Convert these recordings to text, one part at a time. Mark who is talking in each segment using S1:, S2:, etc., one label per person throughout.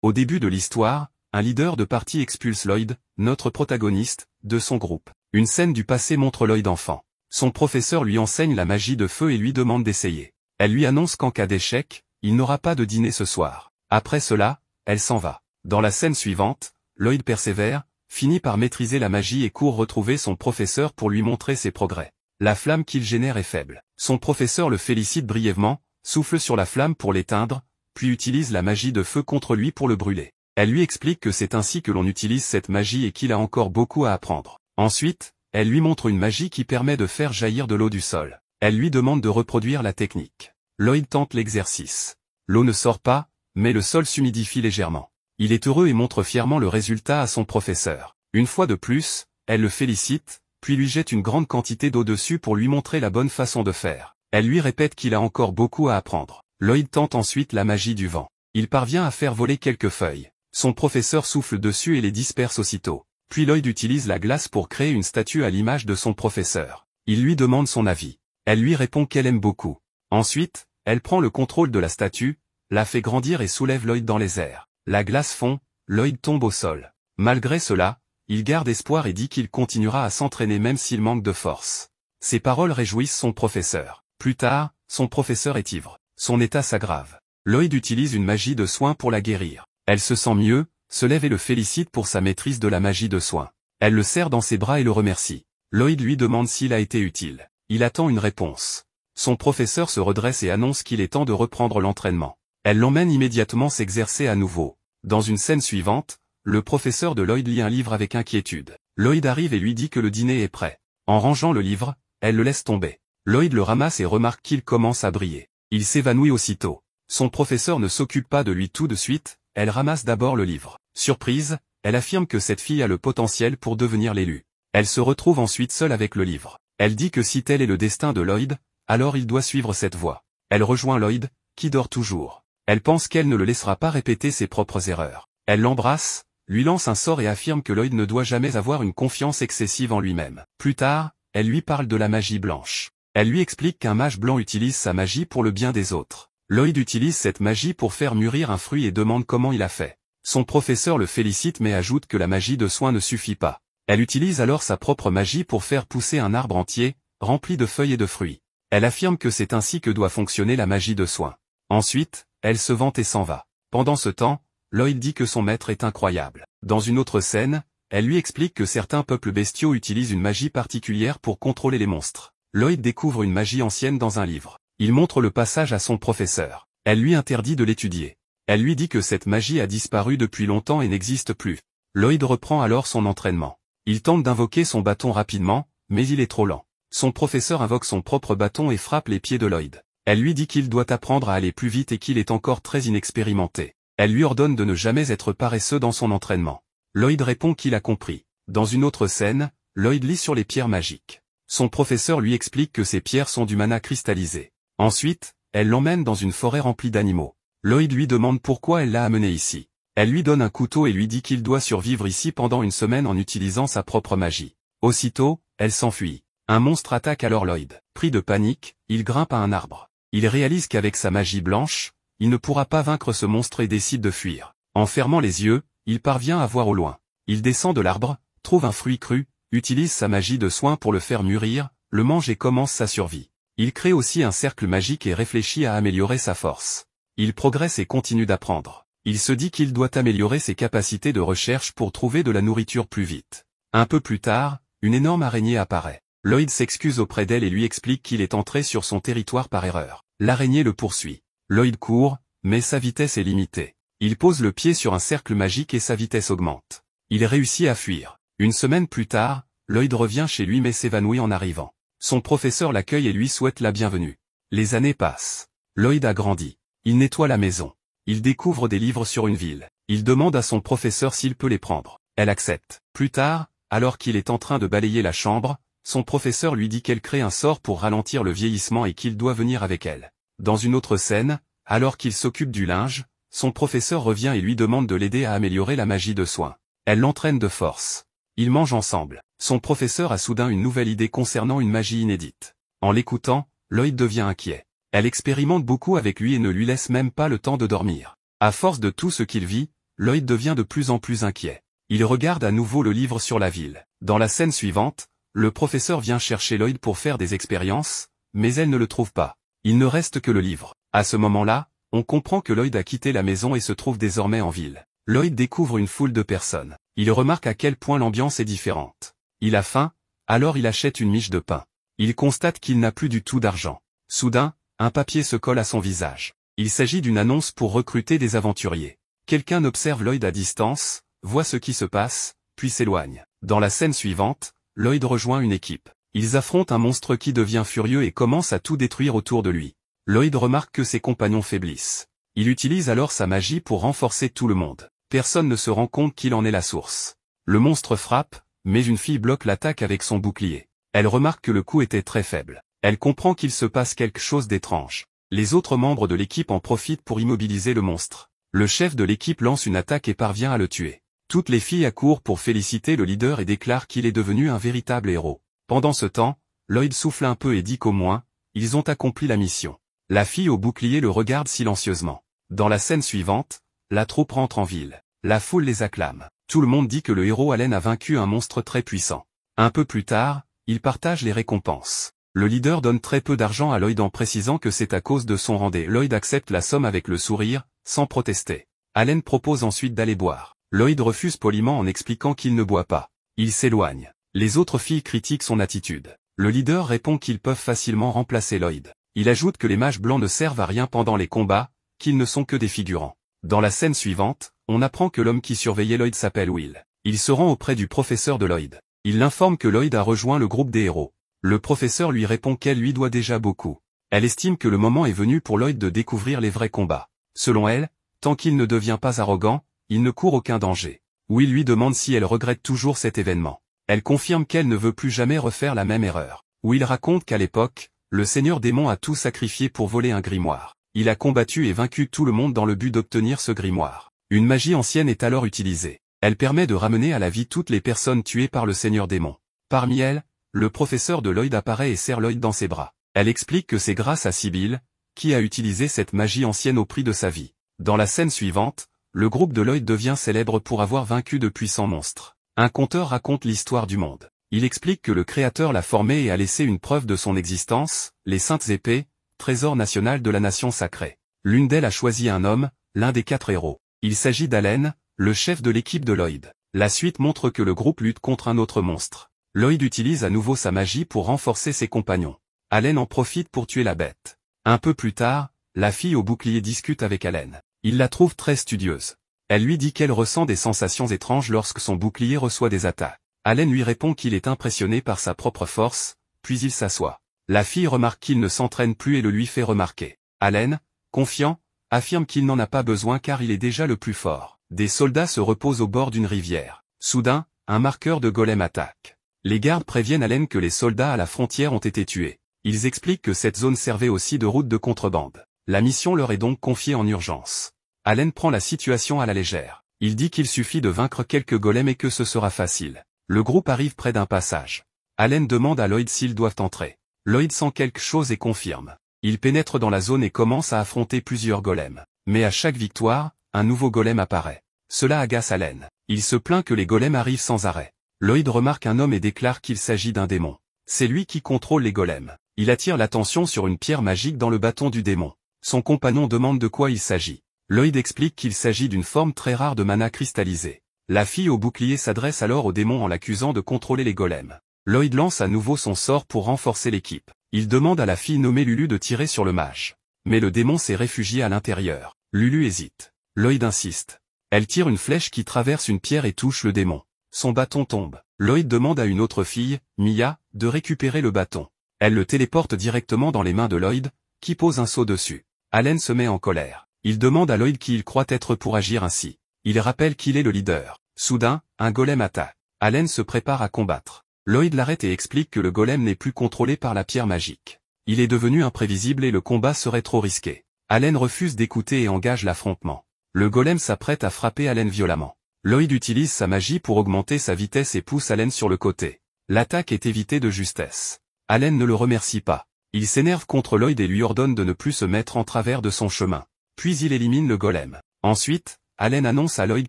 S1: Au début de l'histoire, un leader de parti expulse Lloyd, notre protagoniste, de son groupe. Une scène du passé montre Lloyd enfant. Son professeur lui enseigne la magie de feu et lui demande d'essayer. Elle lui annonce qu'en cas d'échec, il n'aura pas de dîner ce soir. Après cela, elle s'en va. Dans la scène suivante, Lloyd persévère, finit par maîtriser la magie et court retrouver son professeur pour lui montrer ses progrès. La flamme qu'il génère est faible. Son professeur le félicite brièvement, souffle sur la flamme pour l'éteindre, puis utilise la magie de feu contre lui pour le brûler. Elle lui explique que c'est ainsi que l'on utilise cette magie et qu'il a encore beaucoup à apprendre. Ensuite, elle lui montre une magie qui permet de faire jaillir de l'eau du sol. Elle lui demande de reproduire la technique. Lloyd tente l'exercice. L'eau ne sort pas, mais le sol s'humidifie légèrement. Il est heureux et montre fièrement le résultat à son professeur. Une fois de plus, elle le félicite, puis lui jette une grande quantité d'eau dessus pour lui montrer la bonne façon de faire. Elle lui répète qu'il a encore beaucoup à apprendre. Lloyd tente ensuite la magie du vent. Il parvient à faire voler quelques feuilles. Son professeur souffle dessus et les disperse aussitôt. Puis Lloyd utilise la glace pour créer une statue à l'image de son professeur. Il lui demande son avis. Elle lui répond qu'elle aime beaucoup. Ensuite, elle prend le contrôle de la statue, la fait grandir et soulève Lloyd dans les airs. La glace fond, Lloyd tombe au sol. Malgré cela, il garde espoir et dit qu'il continuera à s'entraîner même s'il manque de force. Ces paroles réjouissent son professeur. Plus tard, son professeur est ivre. Son état s'aggrave. Lloyd utilise une magie de soin pour la guérir. Elle se sent mieux, se lève et le félicite pour sa maîtrise de la magie de soin. Elle le serre dans ses bras et le remercie. Lloyd lui demande s'il a été utile. Il attend une réponse. Son professeur se redresse et annonce qu'il est temps de reprendre l'entraînement. Elle l'emmène immédiatement s'exercer à nouveau. Dans une scène suivante, le professeur de Lloyd lit un livre avec inquiétude. Lloyd arrive et lui dit que le dîner est prêt. En rangeant le livre, elle le laisse tomber. Lloyd le ramasse et remarque qu'il commence à briller. Il s'évanouit aussitôt. Son professeur ne s'occupe pas de lui tout de suite, elle ramasse d'abord le livre. Surprise, elle affirme que cette fille a le potentiel pour devenir l'élu. Elle se retrouve ensuite seule avec le livre. Elle dit que si tel est le destin de Lloyd, alors il doit suivre cette voie. Elle rejoint Lloyd, qui dort toujours. Elle pense qu'elle ne le laissera pas répéter ses propres erreurs. Elle l'embrasse, lui lance un sort et affirme que Lloyd ne doit jamais avoir une confiance excessive en lui-même. Plus tard, elle lui parle de la magie blanche. Elle lui explique qu'un mage blanc utilise sa magie pour le bien des autres. Lloyd utilise cette magie pour faire mûrir un fruit et demande comment il a fait. Son professeur le félicite mais ajoute que la magie de soin ne suffit pas. Elle utilise alors sa propre magie pour faire pousser un arbre entier, rempli de feuilles et de fruits. Elle affirme que c'est ainsi que doit fonctionner la magie de soin. Ensuite, elle se vante et s'en va. Pendant ce temps, Lloyd dit que son maître est incroyable. Dans une autre scène, elle lui explique que certains peuples bestiaux utilisent une magie particulière pour contrôler les monstres. Lloyd découvre une magie ancienne dans un livre. Il montre le passage à son professeur. Elle lui interdit de l'étudier. Elle lui dit que cette magie a disparu depuis longtemps et n'existe plus. Lloyd reprend alors son entraînement. Il tente d'invoquer son bâton rapidement, mais il est trop lent. Son professeur invoque son propre bâton et frappe les pieds de Lloyd. Elle lui dit qu'il doit apprendre à aller plus vite et qu'il est encore très inexpérimenté. Elle lui ordonne de ne jamais être paresseux dans son entraînement. Lloyd répond qu'il a compris. Dans une autre scène, Lloyd lit sur les pierres magiques. Son professeur lui explique que ces pierres sont du mana cristallisé. Ensuite, elle l'emmène dans une forêt remplie d'animaux. Lloyd lui demande pourquoi elle l'a amené ici. Elle lui donne un couteau et lui dit qu'il doit survivre ici pendant une semaine en utilisant sa propre magie. Aussitôt, elle s'enfuit. Un monstre attaque alors Lloyd. Pris de panique, il grimpe à un arbre. Il réalise qu'avec sa magie blanche, il ne pourra pas vaincre ce monstre et décide de fuir. En fermant les yeux, il parvient à voir au loin. Il descend de l'arbre, trouve un fruit cru, utilise sa magie de soin pour le faire mûrir, le mange et commence sa survie. Il crée aussi un cercle magique et réfléchit à améliorer sa force. Il progresse et continue d'apprendre. Il se dit qu'il doit améliorer ses capacités de recherche pour trouver de la nourriture plus vite. Un peu plus tard, une énorme araignée apparaît. Lloyd s'excuse auprès d'elle et lui explique qu'il est entré sur son territoire par erreur. L'araignée le poursuit. Lloyd court, mais sa vitesse est limitée. Il pose le pied sur un cercle magique et sa vitesse augmente. Il réussit à fuir. Une semaine plus tard, Lloyd revient chez lui mais s'évanouit en arrivant. Son professeur l'accueille et lui souhaite la bienvenue. Les années passent. Lloyd a grandi. Il nettoie la maison. Il découvre des livres sur une ville. Il demande à son professeur s'il peut les prendre. Elle accepte. Plus tard, alors qu'il est en train de balayer la chambre, son professeur lui dit qu'elle crée un sort pour ralentir le vieillissement et qu'il doit venir avec elle. Dans une autre scène, alors qu'il s'occupe du linge, son professeur revient et lui demande de l'aider à améliorer la magie de soin. Elle l'entraîne de force. Ils mangent ensemble. Son professeur a soudain une nouvelle idée concernant une magie inédite. En l'écoutant, Lloyd devient inquiet. Elle expérimente beaucoup avec lui et ne lui laisse même pas le temps de dormir. À force de tout ce qu'il vit, Lloyd devient de plus en plus inquiet. Il regarde à nouveau le livre sur la ville. Dans la scène suivante, le professeur vient chercher Lloyd pour faire des expériences, mais elle ne le trouve pas. Il ne reste que le livre. À ce moment-là, on comprend que Lloyd a quitté la maison et se trouve désormais en ville. Lloyd découvre une foule de personnes. Il remarque à quel point l'ambiance est différente. Il a faim, alors il achète une miche de pain. Il constate qu'il n'a plus du tout d'argent. Soudain, un papier se colle à son visage. Il s'agit d'une annonce pour recruter des aventuriers. Quelqu'un observe Lloyd à distance, voit ce qui se passe, puis s'éloigne. Dans la scène suivante, Lloyd rejoint une équipe. Ils affrontent un monstre qui devient furieux et commence à tout détruire autour de lui. Lloyd remarque que ses compagnons faiblissent. Il utilise alors sa magie pour renforcer tout le monde. Personne ne se rend compte qu'il en est la source. Le monstre frappe, mais une fille bloque l'attaque avec son bouclier. Elle remarque que le coup était très faible. Elle comprend qu'il se passe quelque chose d'étrange. Les autres membres de l'équipe en profitent pour immobiliser le monstre. Le chef de l'équipe lance une attaque et parvient à le tuer. Toutes les filles accourent pour féliciter le leader et déclarent qu'il est devenu un véritable héros. Pendant ce temps, Lloyd souffle un peu et dit qu'au moins, ils ont accompli la mission. La fille au bouclier le regarde silencieusement. Dans la scène suivante, la troupe rentre en ville. La foule les acclame. Tout le monde dit que le héros Allen a vaincu un monstre très puissant. Un peu plus tard, ils partagent les récompenses. Le leader donne très peu d'argent à Lloyd en précisant que c'est à cause de son rendez. Lloyd accepte la somme avec le sourire, sans protester. Allen propose ensuite d'aller boire. Lloyd refuse poliment en expliquant qu'il ne boit pas. Il s'éloigne. Les autres filles critiquent son attitude. Le leader répond qu'ils peuvent facilement remplacer Lloyd. Il ajoute que les mages blancs ne servent à rien pendant les combats, qu'ils ne sont que des figurants. Dans la scène suivante, on apprend que l'homme qui surveillait Lloyd s'appelle Will. Il se rend auprès du professeur de Lloyd. Il l'informe que Lloyd a rejoint le groupe des héros. Le professeur lui répond qu'elle lui doit déjà beaucoup. Elle estime que le moment est venu pour Lloyd de découvrir les vrais combats. Selon elle, tant qu'il ne devient pas arrogant, il ne court aucun danger. Will lui demande si elle regrette toujours cet événement. Elle confirme qu'elle ne veut plus jamais refaire la même erreur. Will raconte qu'à l'époque, le seigneur démon a tout sacrifié pour voler un grimoire. Il a combattu et vaincu tout le monde dans le but d'obtenir ce grimoire. Une magie ancienne est alors utilisée. Elle permet de ramener à la vie toutes les personnes tuées par le seigneur démon. Parmi elles, le professeur de Lloyd apparaît et serre Lloyd dans ses bras. Elle explique que c'est grâce à Sibyl, qui a utilisé cette magie ancienne au prix de sa vie. Dans la scène suivante, le groupe de Lloyd devient célèbre pour avoir vaincu de puissants monstres. Un conteur raconte l'histoire du monde. Il explique que le Créateur l'a formé et a laissé une preuve de son existence, les saintes épées, trésor national de la nation sacrée. L'une d'elles a choisi un homme, l'un des 4 héros. Il s'agit d'Allen, le chef de l'équipe de Lloyd. La suite montre que le groupe lutte contre un autre monstre. Lloyd utilise à nouveau sa magie pour renforcer ses compagnons. Allen en profite pour tuer la bête. Un peu plus tard, la fille au bouclier discute avec Allen. Il la trouve très studieuse. Elle lui dit qu'elle ressent des sensations étranges lorsque son bouclier reçoit des attaques. Allen lui répond qu'il est impressionné par sa propre force, puis il s'assoit. La fille remarque qu'il ne s'entraîne plus et le lui fait remarquer. Allen, confiant, affirme qu'il n'en a pas besoin car il est déjà le plus fort. Des soldats se reposent au bord d'une rivière. Soudain, un marqueur de golem attaque. Les gardes préviennent Allen que les soldats à la frontière ont été tués. Ils expliquent que cette zone servait aussi de route de contrebande. La mission leur est donc confiée en urgence. Allen prend la situation à la légère. Il dit qu'il suffit de vaincre quelques golems et que ce sera facile. Le groupe arrive près d'un passage. Allen demande à Lloyd s'ils doivent entrer. Lloyd sent quelque chose et confirme. Il pénètre dans la zone et commence à affronter plusieurs golems. Mais à chaque victoire, un nouveau golem apparaît. Cela agace Allen. Il se plaint que les golems arrivent sans arrêt. Lloyd remarque un homme et déclare qu'il s'agit d'un démon. C'est lui qui contrôle les golems. Il attire l'attention sur une pierre magique dans le bâton du démon. Son compagnon demande de quoi il s'agit. Lloyd explique qu'il s'agit d'une forme très rare de mana cristallisé. La fille au bouclier s'adresse alors au démon en l'accusant de contrôler les golems. Lloyd lance à nouveau son sort pour renforcer l'équipe. Il demande à la fille nommée Lulu de tirer sur le mage. Mais le démon s'est réfugié à l'intérieur. Lulu hésite. Lloyd insiste. Elle tire une flèche qui traverse une pierre et touche le démon. Son bâton tombe. Lloyd demande à une autre fille, Mia, de récupérer le bâton. Elle le téléporte directement dans les mains de Lloyd, qui pose un seau dessus. Allen se met en colère. Il demande à Lloyd qui il croit être pour agir ainsi. Il rappelle qu'il est le leader. Soudain, un golem attaque. Allen se prépare à combattre. Lloyd l'arrête et explique que le golem n'est plus contrôlé par la pierre magique. Il est devenu imprévisible et le combat serait trop risqué. Allen refuse d'écouter et engage l'affrontement. Le golem s'apprête à frapper Allen violemment. Lloyd utilise sa magie pour augmenter sa vitesse et pousse Allen sur le côté. L'attaque est évitée de justesse. Allen ne le remercie pas. Il s'énerve contre Lloyd et lui ordonne de ne plus se mettre en travers de son chemin. Puis il élimine le golem. Ensuite, Allen annonce à Lloyd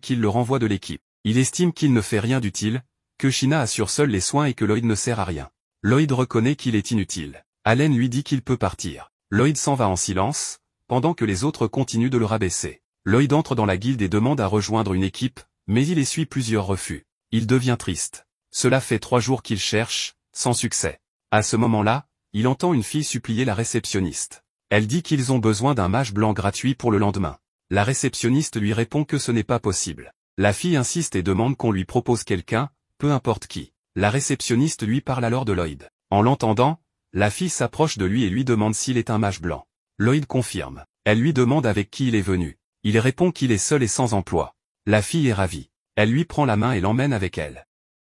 S1: qu'il le renvoie de l'équipe. Il estime qu'il ne fait rien d'utile, que Sheena assure seule les soins et que Lloyd ne sert à rien. Lloyd reconnaît qu'il est inutile. Allen lui dit qu'il peut partir. Lloyd s'en va en silence, pendant que les autres continuent de le rabaisser. Lloyd entre dans la guilde et demande à rejoindre une équipe, mais il essuie plusieurs refus. Il devient triste. Cela fait 3 jours qu'il cherche, sans succès. À ce moment-là, il entend une fille supplier la réceptionniste. Elle dit qu'ils ont besoin d'un mage blanc gratuit pour le lendemain. La réceptionniste lui répond que ce n'est pas possible. La fille insiste et demande qu'on lui propose quelqu'un, peu importe qui. La réceptionniste lui parle alors de Lloyd. En l'entendant, la fille s'approche de lui et lui demande s'il est un mage blanc. Lloyd confirme. Elle lui demande avec qui il est venu. Il répond qu'il est seul et sans emploi. La fille est ravie. Elle lui prend la main et l'emmène avec elle.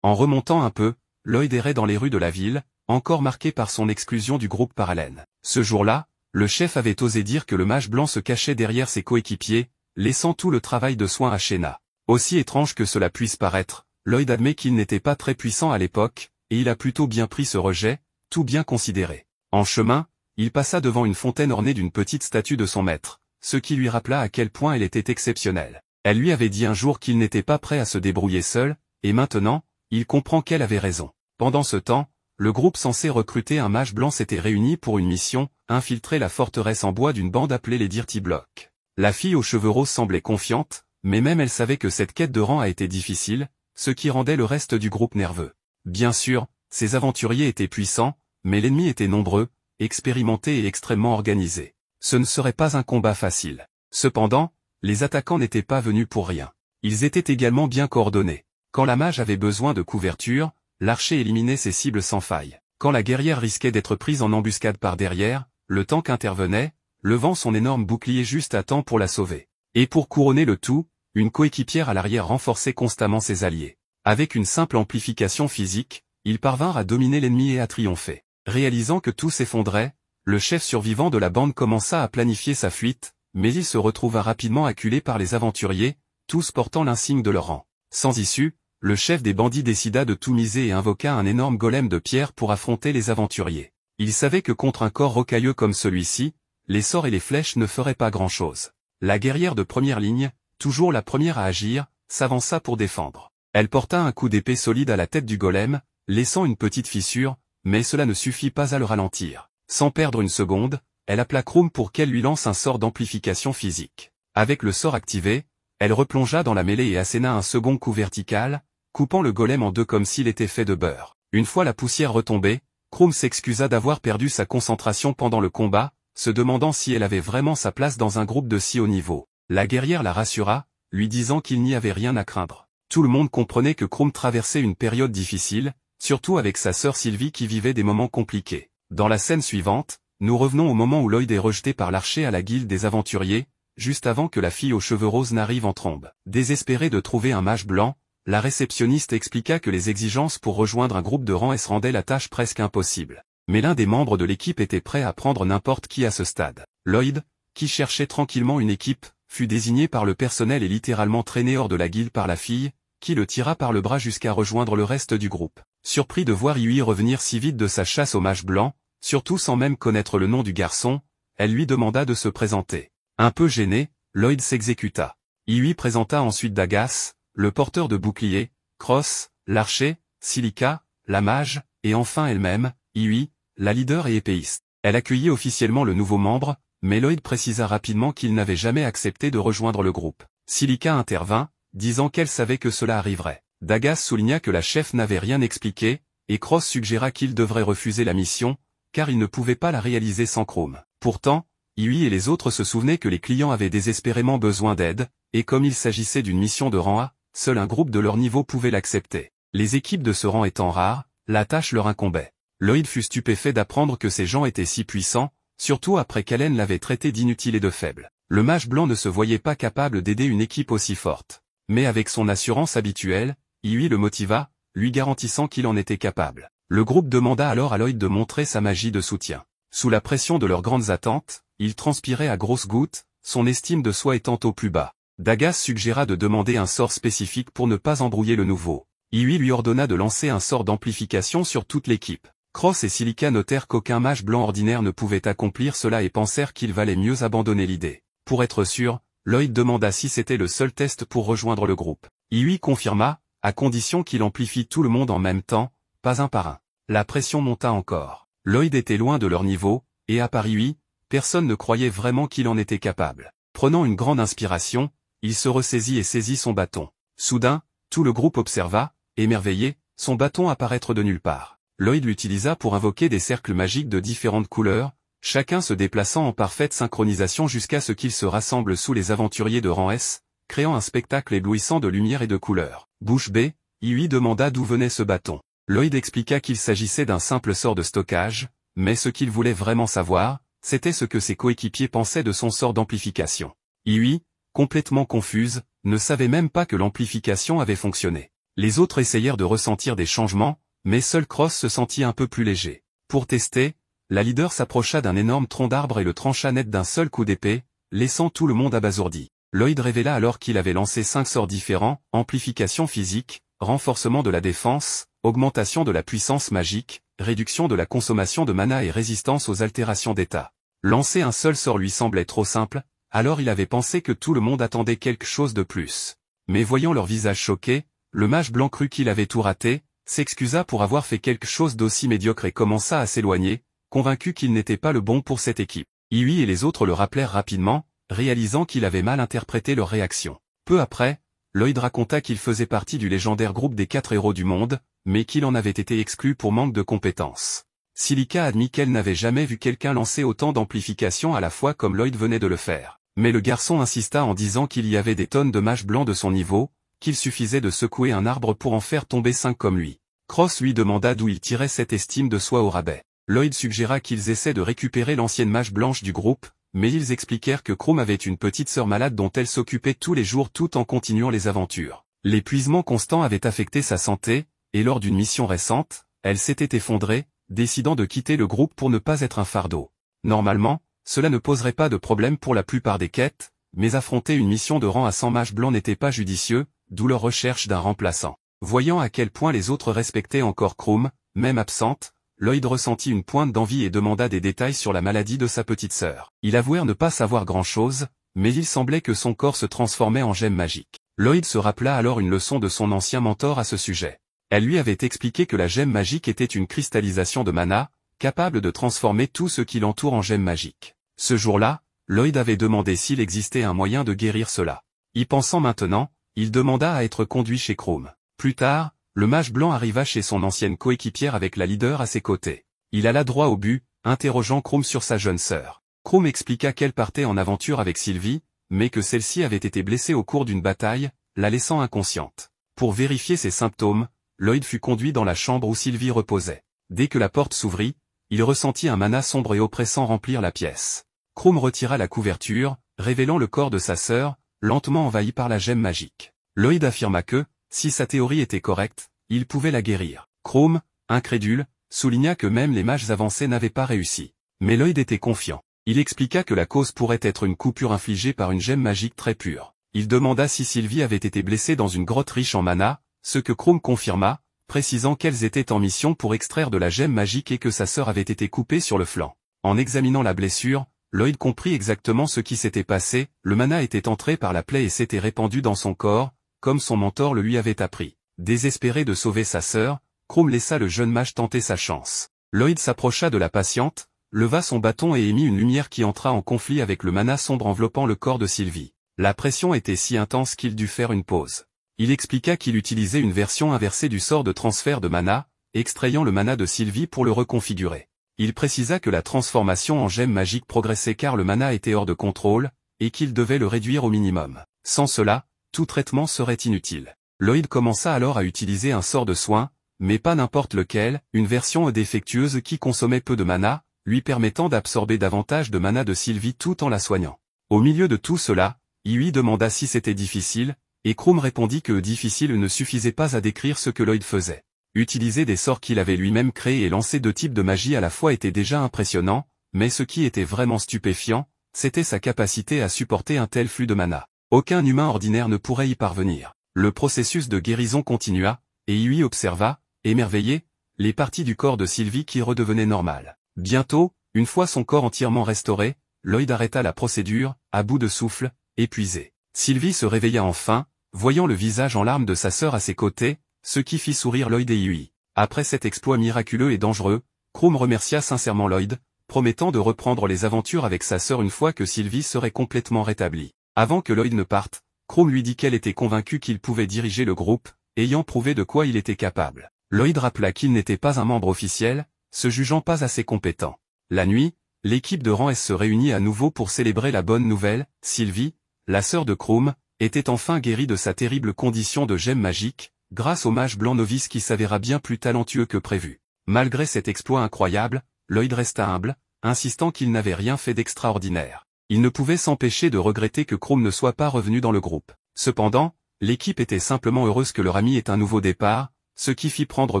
S1: En remontant un peu, Lloyd errait dans les rues de la ville, encore marqué par son exclusion du groupe par Allen. Ce jour-là, le chef avait osé dire que le mage blanc se cachait derrière ses coéquipiers, laissant tout le travail de soin à Sheena. Aussi étrange que cela puisse paraître, Lloyd admet qu'il n'était pas très puissant à l'époque, et il a plutôt bien pris ce rejet, tout bien considéré. En chemin, il passa devant une fontaine ornée d'une petite statue de son maître, ce qui lui rappela à quel point elle était exceptionnelle. Elle lui avait dit un jour qu'il n'était pas prêt à se débrouiller seul, et maintenant, il comprend qu'elle avait raison. Pendant ce temps, le groupe censé recruter un mage blanc s'était réuni pour une mission, infiltrer la forteresse en bois d'une bande appelée les Dirty Blocks. La fille aux cheveux roses semblait confiante, mais même elle savait que cette quête de rang a été difficile, ce qui rendait le reste du groupe nerveux. Bien sûr, ces aventuriers étaient puissants, mais l'ennemi était nombreux, expérimenté et extrêmement organisé. Ce ne serait pas un combat facile. Cependant, les attaquants n'étaient pas venus pour rien. Ils étaient également bien coordonnés. Quand la mage avait besoin de couverture, l'archer éliminait ses cibles sans faille. Quand la guerrière risquait d'être prise en embuscade par derrière, le tank intervenait, levant son énorme bouclier juste à temps pour la sauver. Et pour couronner le tout, une coéquipière à l'arrière renforçait constamment ses alliés. Avec une simple amplification physique, ils parvinrent à dominer l'ennemi et à triompher. Réalisant que tout s'effondrait, le chef survivant de la bande commença à planifier sa fuite, mais il se retrouva rapidement acculé par les aventuriers, tous portant l'insigne de leur rang. Sans issue, le chef des bandits décida de tout miser et invoqua un énorme golem de pierre pour affronter les aventuriers. Il savait que contre un corps rocailleux comme celui-ci, les sorts et les flèches ne feraient pas grand-chose. La guerrière de première ligne, toujours la première à agir, s'avança pour défendre. Elle porta un coup d'épée solide à la tête du golem, laissant une petite fissure, mais cela ne suffit pas à le ralentir. Sans perdre une seconde, elle appela Krumm pour qu'elle lui lance un sort d'amplification physique. Avec le sort activé, elle replongea dans la mêlée et asséna un second coup vertical, coupant le golem en deux comme s'il était fait de beurre. Une fois la poussière retombée, Krumm s'excusa d'avoir perdu sa concentration pendant le combat, se demandant si elle avait vraiment sa place dans un groupe de si haut niveau. La guerrière la rassura, lui disant qu'il n'y avait rien à craindre. Tout le monde comprenait que Krumm traversait une période difficile, surtout avec sa sœur Sylvie qui vivait des moments compliqués. Dans la scène suivante, nous revenons au moment où Lloyd est rejeté par l'archer à la guilde des aventuriers, juste avant que la fille aux cheveux roses n'arrive en trombe. Désespérée de trouver un mage blanc, la réceptionniste expliqua que les exigences pour rejoindre un groupe de rang S rendaient la tâche presque impossible. Mais l'un des membres de l'équipe était prêt à prendre n'importe qui à ce stade. Lloyd, qui cherchait tranquillement une équipe, fut désigné par le personnel et littéralement traîné hors de la guilde par la fille, qui le tira par le bras jusqu'à rejoindre le reste du groupe. Surpris de voir Yui revenir si vite de sa chasse au mage blanc, surtout sans même connaître le nom du garçon, elle lui demanda de se présenter. Un peu gêné, Lloyd s'exécuta. Yui présenta ensuite Dagas, le porteur de bouclier, Cross, l'archer, Silica, la mage, et enfin elle-même, Yui, la leader et épéiste. Elle accueillit officiellement le nouveau membre, mais Lloyd précisa rapidement qu'il n'avait jamais accepté de rejoindre le groupe. Silica intervint, disant qu'elle savait que cela arriverait. Dagas souligna que la chef n'avait rien expliqué, et Cross suggéra qu'il devrait refuser la mission, car il ne pouvait pas la réaliser sans Krumm. Pourtant, Yui et les autres se souvenaient que les clients avaient désespérément besoin d'aide, et comme il s'agissait d'une mission de rang A, seul un groupe de leur niveau pouvait l'accepter. Les équipes de ce rang étant rares, la tâche leur incombait. Lloyd fut stupéfait d'apprendre que ces gens étaient si puissants, surtout après qu'Allen l'avait traité d'inutile et de faible. Le mage blanc ne se voyait pas capable d'aider une équipe aussi forte. Mais avec son assurance habituelle, Yui le motiva, lui garantissant qu'il en était capable. Le groupe demanda alors à Lloyd de montrer sa magie de soutien. Sous la pression de leurs grandes attentes, il transpirait à grosses gouttes, son estime de soi étant au plus bas. Dagas suggéra de demander un sort spécifique pour ne pas embrouiller le nouveau. Yui lui ordonna de lancer un sort d'amplification sur toute l'équipe. Cross et Silica notèrent qu'aucun mage blanc ordinaire ne pouvait accomplir cela et pensèrent qu'il valait mieux abandonner l'idée. Pour être sûr, Lloyd demanda si c'était le seul test pour rejoindre le groupe. Iwi confirma, à condition qu'il amplifie tout le monde en même temps, pas un par un. La pression monta encore. Lloyd était loin de leur niveau, et à part Iwi, personne ne croyait vraiment qu'il en était capable. Prenant une grande inspiration, il se ressaisit et saisit son bâton. Soudain, tout le groupe observa, émerveillé, son bâton apparaître de nulle part. Lloyd l'utilisa pour invoquer des cercles magiques de différentes couleurs, chacun se déplaçant en parfaite synchronisation jusqu'à ce qu'ils se rassemblent sous les aventuriers de rang S, créant un spectacle éblouissant de lumière et de couleurs. Bouche bée, Iwi demanda d'où venait ce bâton. Lloyd expliqua qu'il s'agissait d'un simple sort de stockage, mais ce qu'il voulait vraiment savoir, c'était ce que ses coéquipiers pensaient de son sort d'amplification. Iwi, complètement confuse, ne savait même pas que l'amplification avait fonctionné. Les autres essayèrent de ressentir des changements, mais seul Cross se sentit un peu plus léger. Pour tester, la leader s'approcha d'un énorme tronc d'arbre et le trancha net d'un seul coup d'épée, laissant tout le monde abasourdi. Lloyd révéla alors qu'il avait lancé 5 sorts différents, amplification physique, renforcement de la défense, augmentation de la puissance magique, réduction de la consommation de mana et résistance aux altérations d'état. Lancer un seul sort lui semblait trop simple, alors il avait pensé que tout le monde attendait quelque chose de plus. Mais voyant leur visage choqués, le mage blanc crut qu'il avait tout raté, s'excusa pour avoir fait quelque chose d'aussi médiocre et commença à s'éloigner, convaincu qu'il n'était pas le bon pour cette équipe. Iwi et les autres le rappelèrent rapidement, réalisant qu'il avait mal interprété leur réaction. Peu après, Lloyd raconta qu'il faisait partie du légendaire groupe des 4 héros du monde, mais qu'il en avait été exclu pour manque de compétences. Silica admit qu'elle n'avait jamais vu quelqu'un lancer autant d'amplification à la fois comme Lloyd venait de le faire. Mais le garçon insista en disant qu'il y avait des tonnes de mages blancs de son niveau, qu'il suffisait de secouer un arbre pour en faire tomber 5 comme lui. Cross lui demanda d'où il tirait cette estime de soi au rabais. Lloyd suggéra qu'ils essaient de récupérer l'ancienne mage blanche du groupe, mais ils expliquèrent que Chrome avait une petite sœur malade dont elle s'occupait tous les jours tout en continuant les aventures. L'épuisement constant avait affecté sa santé, et lors d'une mission récente, elle s'était effondrée, décidant de quitter le groupe pour ne pas être un fardeau. Normalement, cela ne poserait pas de problème pour la plupart des quêtes, mais affronter une mission de rang à 100 mages blancs n'était pas judicieux, d'où leur recherche d'un remplaçant. Voyant à quel point les autres respectaient encore Chrome, même absente, Lloyd ressentit une pointe d'envie et demanda des détails sur la maladie de sa petite sœur. Il avouèrent ne pas savoir grand-chose, mais il semblait que son corps se transformait en gemme magique. Lloyd se rappela alors une leçon de son ancien mentor à ce sujet. Elle lui avait expliqué que la gemme magique était une cristallisation de mana, capable de transformer tout ce qui l'entoure en gemme magique. Ce jour-là, Lloyd avait demandé s'il existait un moyen de guérir cela. Y pensant maintenant, il demanda à être conduit chez Chrome. Plus tard, le mage blanc arriva chez son ancienne coéquipière avec la leader à ses côtés. Il alla droit au but, interrogeant Chrome sur sa jeune sœur. Chrome expliqua qu'elle partait en aventure avec Sylvie, mais que celle-ci avait été blessée au cours d'une bataille, la laissant inconsciente. Pour vérifier ses symptômes, Lloyd fut conduit dans la chambre où Sylvie reposait. Dès que la porte s'ouvrit, il ressentit un mana sombre et oppressant remplir la pièce. Chrome retira la couverture, révélant le corps de sa sœur, lentement envahi par la gemme magique. Lloyd affirma que, si sa théorie était correcte, il pouvait la guérir. Chrome, incrédule, souligna que même les mages avancés n'avaient pas réussi. Mais Lloyd était confiant. Il expliqua que la cause pourrait être une coupure infligée par une gemme magique très pure. Il demanda si Sylvie avait été blessée dans une grotte riche en mana, ce que Chrome confirma, précisant qu'elles étaient en mission pour extraire de la gemme magique et que sa sœur avait été coupée sur le flanc. En examinant la blessure, Lloyd comprit exactement ce qui s'était passé, le mana était entré par la plaie et s'était répandu dans son corps, comme son mentor le lui avait appris. Désespéré de sauver sa sœur, Chrome laissa le jeune mage tenter sa chance. Lloyd s'approcha de la patiente, leva son bâton et émit une lumière qui entra en conflit avec le mana sombre enveloppant le corps de Sylvie. La pression était si intense qu'il dut faire une pause. Il expliqua qu'il utilisait une version inversée du sort de transfert de mana, extrayant le mana de Sylvie pour le reconfigurer. Il précisa que la transformation en gemme magique progressait car le mana était hors de contrôle, et qu'il devait le réduire au minimum. Sans cela, tout traitement serait inutile. Lloyd commença alors à utiliser un sort de soin, mais pas n'importe lequel, une version défectueuse qui consommait peu de mana, lui permettant d'absorber davantage de mana de Sylvie tout en la soignant. Au milieu de tout cela, Iwi demanda si c'était difficile, et Chrome répondit que difficile ne suffisait pas à décrire ce que Lloyd faisait. Utiliser des sorts qu'il avait lui-même créés et lancer 2 types de magie à la fois était déjà impressionnant, mais ce qui était vraiment stupéfiant, c'était sa capacité à supporter un tel flux de mana. Aucun humain ordinaire ne pourrait y parvenir. Le processus de guérison continua, et Iwi observa, émerveillé, les parties du corps de Sylvie qui redevenaient normales. Bientôt, une fois son corps entièrement restauré, Lloyd arrêta la procédure, à bout de souffle, épuisé. Sylvie se réveilla enfin, voyant le visage en larmes de sa sœur à ses côtés, ce qui fit sourire Lloyd et Hughie. Après cet exploit miraculeux et dangereux, Krumm remercia sincèrement Lloyd, promettant de reprendre les aventures avec sa sœur une fois que Sylvie serait complètement rétablie. Avant que Lloyd ne parte, Krumm lui dit qu'elle était convaincue qu'il pouvait diriger le groupe, ayant prouvé de quoi il était capable. Lloyd rappela qu'il n'était pas un membre officiel, se jugeant pas assez compétent. La nuit, l'équipe de rang S se réunit à nouveau pour célébrer la bonne nouvelle. Sylvie, la sœur de Krumm, était enfin guérie de sa terrible condition de gemme magique, grâce au mage blanc novice qui s'avéra bien plus talentueux que prévu. Malgré cet exploit incroyable, Lloyd resta humble, insistant qu'il n'avait rien fait d'extraordinaire. Il ne pouvait s'empêcher de regretter que Krumm ne soit pas revenu dans le groupe. Cependant, l'équipe était simplement heureuse que leur ami ait un nouveau départ, ce qui fit prendre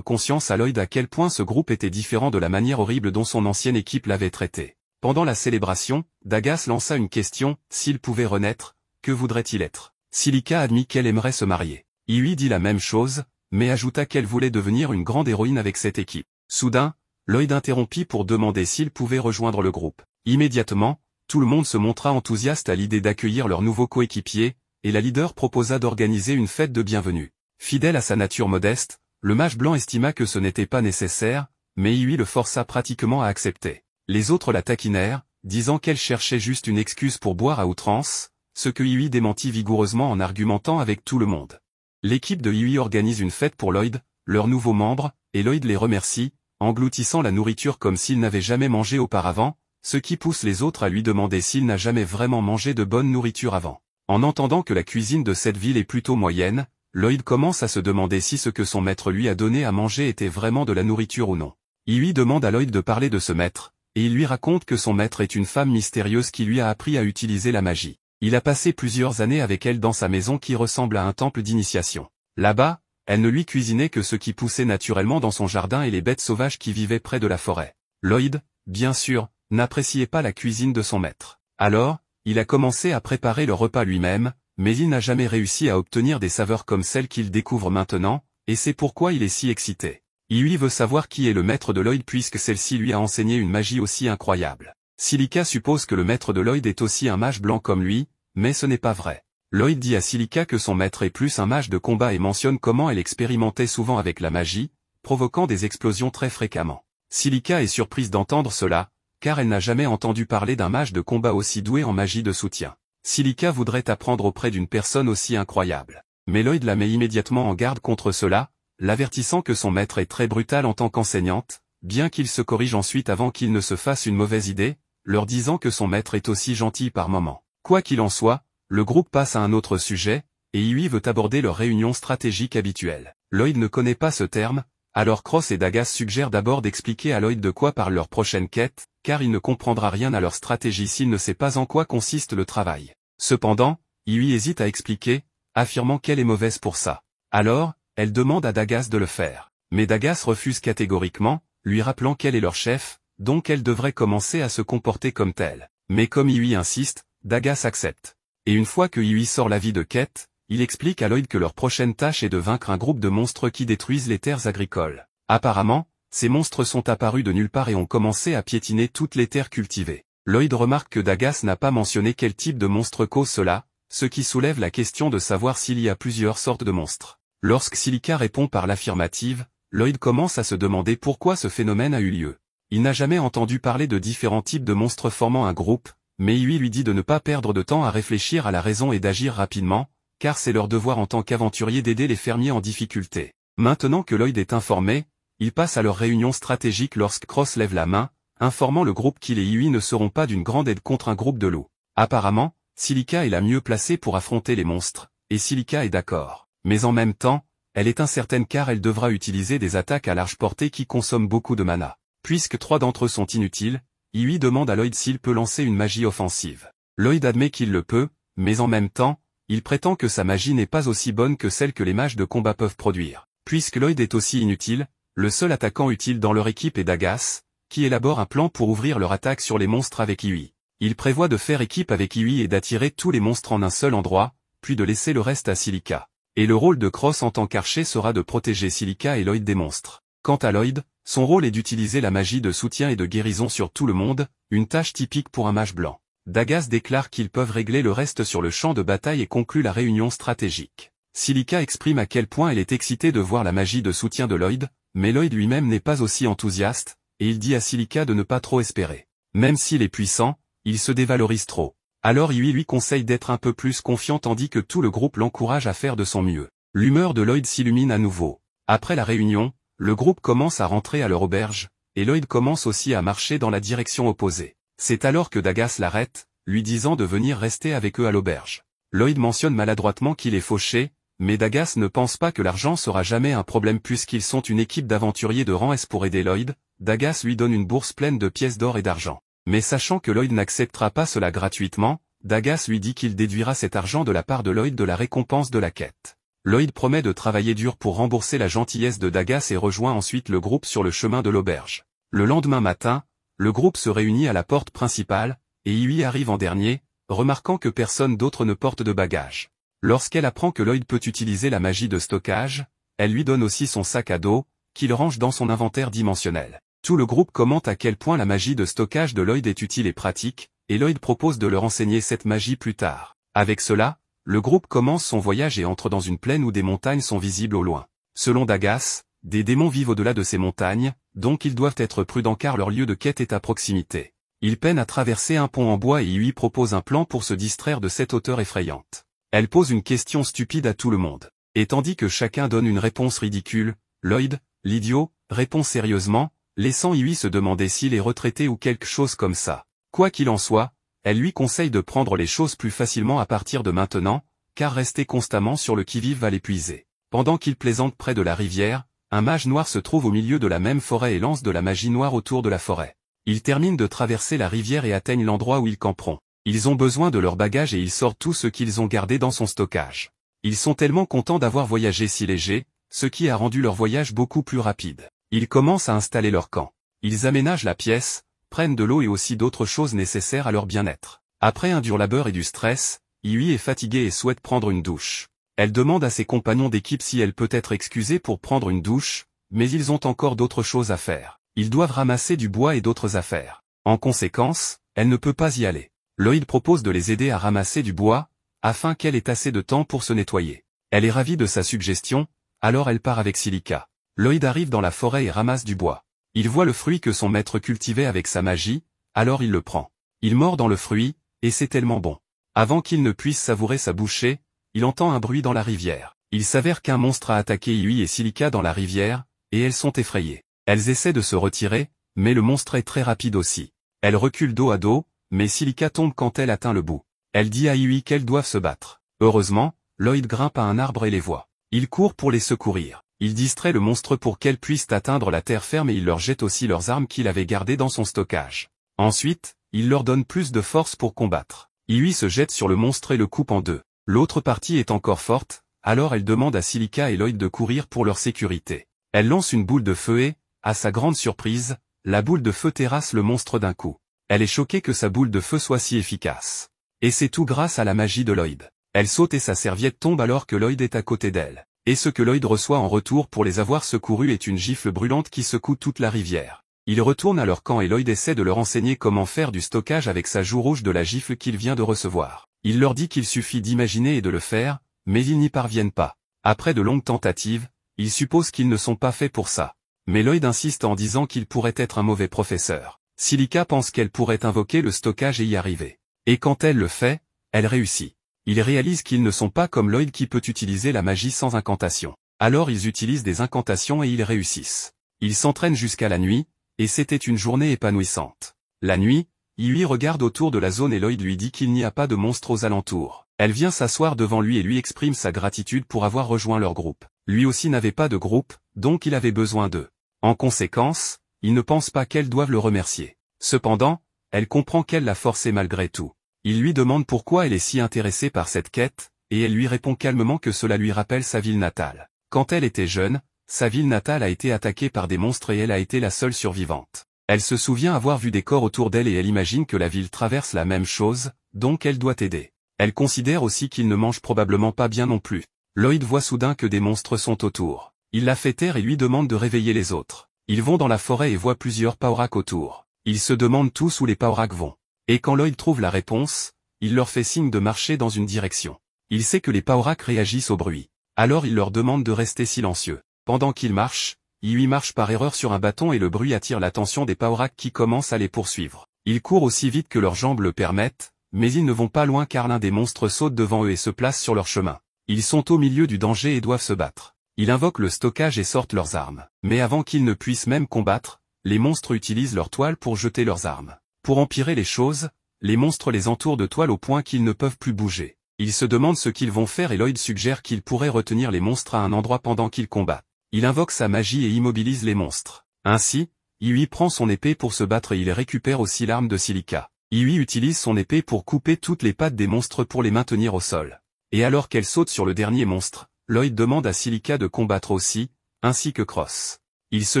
S1: conscience à Lloyd à quel point ce groupe était différent de la manière horrible dont son ancienne équipe l'avait traité. Pendant la célébration, Dagas lança une question, s'il pouvait renaître, que voudrait-il être? Silica admit qu'elle aimerait se marier. Hughie dit la même chose, mais ajouta qu'elle voulait devenir une grande héroïne avec cette équipe. Soudain, Lloyd interrompit pour demander s'il pouvait rejoindre le groupe. Immédiatement, tout le monde se montra enthousiaste à l'idée d'accueillir leur nouveau coéquipier, et la leader proposa d'organiser une fête de bienvenue. Fidèle à sa nature modeste, le mage blanc estima que ce n'était pas nécessaire, mais Hughie le força pratiquement à accepter. Les autres la taquinèrent, disant qu'elle cherchait juste une excuse pour boire à outrance, ce que Hughie démentit vigoureusement en argumentant avec tout le monde. L'équipe de Hughie organise une fête pour Lloyd, leur nouveau membre, et Lloyd les remercie, engloutissant la nourriture comme s'il n'avait jamais mangé auparavant, ce qui pousse les autres à lui demander s'il n'a jamais vraiment mangé de bonne nourriture avant. En entendant que la cuisine de cette ville est plutôt moyenne, Lloyd commence à se demander si ce que son maître lui a donné à manger était vraiment de la nourriture ou non. Hughie demande à Lloyd de parler de ce maître, et il lui raconte que son maître est une femme mystérieuse qui lui a appris à utiliser la magie. Il a passé plusieurs années avec elle dans sa maison qui ressemble à un temple d'initiation. Là-bas, elle ne lui cuisinait que ce qui poussait naturellement dans son jardin et les bêtes sauvages qui vivaient près de la forêt. Lloyd, bien sûr, n'appréciait pas la cuisine de son maître. Alors, il a commencé à préparer le repas lui-même, mais il n'a jamais réussi à obtenir des saveurs comme celles qu'il découvre maintenant, et c'est pourquoi il est si excité. Hughie veut savoir qui est le maître de Lloyd puisque celle-ci lui a enseigné une magie aussi incroyable. Silica suppose que le maître de Lloyd est aussi un mage blanc comme lui, mais ce n'est pas vrai. Lloyd dit à Silica que son maître est plus un mage de combat et mentionne comment elle expérimentait souvent avec la magie, provoquant des explosions très fréquemment. Silica est surprise d'entendre cela, car elle n'a jamais entendu parler d'un mage de combat aussi doué en magie de soutien. Silica voudrait apprendre auprès d'une personne aussi incroyable. Mais Lloyd la met immédiatement en garde contre cela, l'avertissant que son maître est très brutal en tant qu'enseignante, bien qu'il se corrige ensuite avant qu'il ne se fasse une mauvaise idée, leur disant que son maître est aussi gentil par moments. Quoi qu'il en soit, le groupe passe à un autre sujet, et Hughie veut aborder leur réunion stratégique habituelle. Lloyd ne connaît pas ce terme, alors Cross et Dagas suggèrent d'abord d'expliquer à Lloyd de quoi parle leur prochaine quête, car il ne comprendra rien à leur stratégie s'il ne sait pas en quoi consiste le travail. Cependant, Hughie hésite à expliquer, affirmant qu'elle est mauvaise pour ça. Alors, elle demande à Dagas de le faire. Mais Dagas refuse catégoriquement, lui rappelant qu'elle est leur chef, donc elle devrait commencer à se comporter comme telle. Mais comme Hughie insiste, Dagas accepte. Et une fois que Hughie sort l'avis de quête, il explique à Lloyd que leur prochaine tâche est de vaincre un groupe de monstres qui détruisent les terres agricoles. Apparemment, ces monstres sont apparus de nulle part et ont commencé à piétiner toutes les terres cultivées. Lloyd remarque que Dagas n'a pas mentionné quel type de monstre cause cela, ce qui soulève la question de savoir s'il y a plusieurs sortes de monstres. Lorsque Silica répond par l'affirmative, Lloyd commence à se demander pourquoi ce phénomène a eu lieu. Il n'a jamais entendu parler de différents types de monstres formant un groupe, mais Hughie lui dit de ne pas perdre de temps à réfléchir à la raison et d'agir rapidement, car c'est leur devoir en tant qu'aventuriers d'aider les fermiers en difficulté. Maintenant que Lloyd est informé, il passe à leur réunion stratégique lorsque Cross lève la main, informant le groupe qu'il et Hughie ne seront pas d'une grande aide contre un groupe de loups. Apparemment, Silica est la mieux placée pour affronter les monstres, et Silica est d'accord. Mais en même temps, elle est incertaine car elle devra utiliser des attaques à large portée qui consomment beaucoup de mana. Puisque 3 d'entre eux sont inutiles, Hughie demande à Lloyd s'il peut lancer une magie offensive. Lloyd admet qu'il le peut, mais en même temps, il prétend que sa magie n'est pas aussi bonne que celle que les mages de combat peuvent produire. Puisque Lloyd est aussi inutile, le seul attaquant utile dans leur équipe est Dagas, qui élabore un plan pour ouvrir leur attaque sur les monstres avec Hughie. Il prévoit de faire équipe avec Hughie et d'attirer tous les monstres en un seul endroit, puis de laisser le reste à Silica. Et le rôle de Cross en tant qu'archer sera de protéger Silica et Lloyd des monstres. Quant à Lloyd, son rôle est d'utiliser la magie de soutien et de guérison sur tout le monde, une tâche typique pour un mage blanc. Dagas déclare qu'ils peuvent régler le reste sur le champ de bataille et conclut la réunion stratégique. Silica exprime à quel point elle est excitée de voir la magie de soutien de Lloyd, mais Lloyd lui-même n'est pas aussi enthousiaste, et il dit à Silica de ne pas trop espérer. Même s'il est puissant, il se dévalorise trop. Alors Yui lui conseille d'être un peu plus confiant tandis que tout le groupe l'encourage à faire de son mieux. L'humeur de Lloyd s'illumine à nouveau. Après la réunion, le groupe commence à rentrer à leur auberge, et Lloyd commence aussi à marcher dans la direction opposée. C'est alors que Dagas l'arrête, lui disant de venir rester avec eux à l'auberge. Lloyd mentionne maladroitement qu'il est fauché, mais Dagas ne pense pas que l'argent sera jamais un problème puisqu'ils sont une équipe d'aventuriers de rang S pour aider Lloyd. Dagas lui donne une bourse pleine de pièces d'or et d'argent. Mais sachant que Lloyd n'acceptera pas cela gratuitement, Dagas lui dit qu'il déduira cet argent de la part de Lloyd de la récompense de la quête. Lloyd promet de travailler dur pour rembourser la gentillesse de Dagas et rejoint ensuite le groupe sur le chemin de l'auberge. Le lendemain matin, le groupe se réunit à la porte principale, et Yui arrive en dernier, remarquant que personne d'autre ne porte de bagages. Lorsqu'elle apprend que Lloyd peut utiliser la magie de stockage, elle lui donne aussi son sac à dos, qu'il range dans son inventaire dimensionnel. Tout le groupe commente à quel point la magie de stockage de Lloyd est utile et pratique, et Lloyd propose de leur enseigner cette magie plus tard. Avec cela, le groupe commence son voyage et entre dans une plaine où des montagnes sont visibles au loin. Selon Dagas, des démons vivent au-delà de ces montagnes, donc ils doivent être prudents car leur lieu de quête est à proximité. Ils peinent à traverser un pont en bois et Yui propose un plan pour se distraire de cette hauteur effrayante. Elle pose une question stupide à tout le monde. Et tandis que chacun donne une réponse ridicule, Lloyd, l'idiot, répond sérieusement, laissant Yui se demander s'il est retraité ou quelque chose comme ça. Quoi qu'il en soit, elle lui conseille de prendre les choses plus facilement à partir de maintenant, car rester constamment sur le qui-vive va l'épuiser. Pendant qu'il plaisante près de la rivière, un mage noir se trouve au milieu de la même forêt et lance de la magie noire autour de la forêt. Ils terminent de traverser la rivière et atteignent l'endroit où ils camperont. Ils ont besoin de leur bagage et ils sortent tout ce qu'ils ont gardé dans son stockage. Ils sont tellement contents d'avoir voyagé si léger, ce qui a rendu leur voyage beaucoup plus rapide. Ils commencent à installer leur camp. Ils aménagent la pièce, prennent de l'eau et aussi d'autres choses nécessaires à leur bien-être. Après un dur labeur et du stress, Yui est fatiguée et souhaite prendre une douche. Elle demande à ses compagnons d'équipe si elle peut être excusée pour prendre une douche, mais ils ont encore d'autres choses à faire. Ils doivent ramasser du bois et d'autres affaires. En conséquence, elle ne peut pas y aller. Lloyd propose de les aider à ramasser du bois, afin qu'elle ait assez de temps pour se nettoyer. Elle est ravie de sa suggestion, alors elle part avec Silica. Lloyd arrive dans la forêt et ramasse du bois. Il voit le fruit que son maître cultivait avec sa magie, alors il le prend. Il mord dans le fruit, et c'est tellement bon. Avant qu'il ne puisse savourer sa bouchée, il entend un bruit dans la rivière. Il s'avère qu'un monstre a attaqué Yui et Silica dans la rivière, et elles sont effrayées. Elles essaient de se retirer, mais le monstre est très rapide aussi. Elles reculent dos à dos, mais Silica tombe quand elle atteint le bout. Elle dit à Yui qu'elles doivent se battre. Heureusement, Lloyd grimpe à un arbre et les voit. Il court pour les secourir. Il distrait le monstre pour qu'elles puissent atteindre la terre ferme et il leur jette aussi leurs armes qu'il avait gardées dans son stockage. Ensuite, il leur donne plus de force pour combattre. Yui se jette sur le monstre et le coupe en deux. L'autre partie est encore forte, alors elle demande à Silica et Lloyd de courir pour leur sécurité. Elle lance une boule de feu et, à sa grande surprise, la boule de feu terrasse le monstre d'un coup. Elle est choquée que sa boule de feu soit si efficace. Et c'est tout grâce à la magie de Lloyd. Elle saute et sa serviette tombe alors que Lloyd est à côté d'elle. Et ce que Lloyd reçoit en retour pour les avoir secourus est une gifle brûlante qui secoue toute la rivière. Ils retournent à leur camp et Lloyd essaie de leur enseigner comment faire du stockage avec sa joue rouge de la gifle qu'il vient de recevoir. Il leur dit qu'il suffit d'imaginer et de le faire, mais ils n'y parviennent pas. Après de longues tentatives, ils supposent qu'ils ne sont pas faits pour ça. Mais Lloyd insiste en disant qu'il pourrait être un mauvais professeur. Silica pense qu'elle pourrait invoquer le stockage et y arriver. Et quand elle le fait, elle réussit. Ils réalisent qu'ils ne sont pas comme Lloyd qui peut utiliser la magie sans incantation. Alors ils utilisent des incantations et ils réussissent. Ils s'entraînent jusqu'à la nuit, et c'était une journée épanouissante. La nuit, Yui regarde autour de la zone et Lloyd lui dit qu'il n'y a pas de monstres aux alentours. Elle vient s'asseoir devant lui et lui exprime sa gratitude pour avoir rejoint leur groupe. Lui aussi n'avait pas de groupe, donc il avait besoin d'eux. En conséquence, il ne pense pas qu'elles doivent le remercier. Cependant, elle comprend qu'elle l'a forcé malgré tout. Il lui demande pourquoi elle est si intéressée par cette quête, et elle lui répond calmement que cela lui rappelle sa ville natale. Quand elle était jeune, sa ville natale a été attaquée par des monstres et elle a été la seule survivante. Elle se souvient avoir vu des corps autour d'elle et elle imagine que la ville traverse la même chose, donc elle doit aider. Elle considère aussi qu'ils ne mangent probablement pas bien non plus. Lloyd voit soudain que des monstres sont autour. Il la fait taire et lui demande de réveiller les autres. Ils vont dans la forêt et voient plusieurs Paorak autour. Ils se demandent tous où les Paorak vont. Et quand Lloyd trouve la réponse, il leur fait signe de marcher dans une direction. Il sait que les Paorak réagissent au bruit. Alors il leur demande de rester silencieux. Pendant qu'ils marchent, Iwi marche par erreur sur un bâton et le bruit attire l'attention des Paorak qui commencent à les poursuivre. Ils courent aussi vite que leurs jambes le permettent, mais ils ne vont pas loin car l'un des monstres saute devant eux et se place sur leur chemin. Ils sont au milieu du danger et doivent se battre. Ils invoquent le stockage et sortent leurs armes. Mais avant qu'ils ne puissent même combattre, les monstres utilisent leur toile pour jeter leurs armes. Pour empirer les choses, les monstres les entourent de toile au point qu'ils ne peuvent plus bouger. Ils se demandent ce qu'ils vont faire et Lloyd suggère qu'ils pourraient retenir les monstres à un endroit pendant qu'ils combattent. Il invoque sa magie et immobilise les monstres. Ainsi, Iwi prend son épée pour se battre et il récupère aussi l'arme de Silica. Iwi utilise son épée pour couper toutes les pattes des monstres pour les maintenir au sol. Et alors qu'elle saute sur le dernier monstre, Lloyd demande à Silica de combattre aussi, ainsi que Cross. Ils se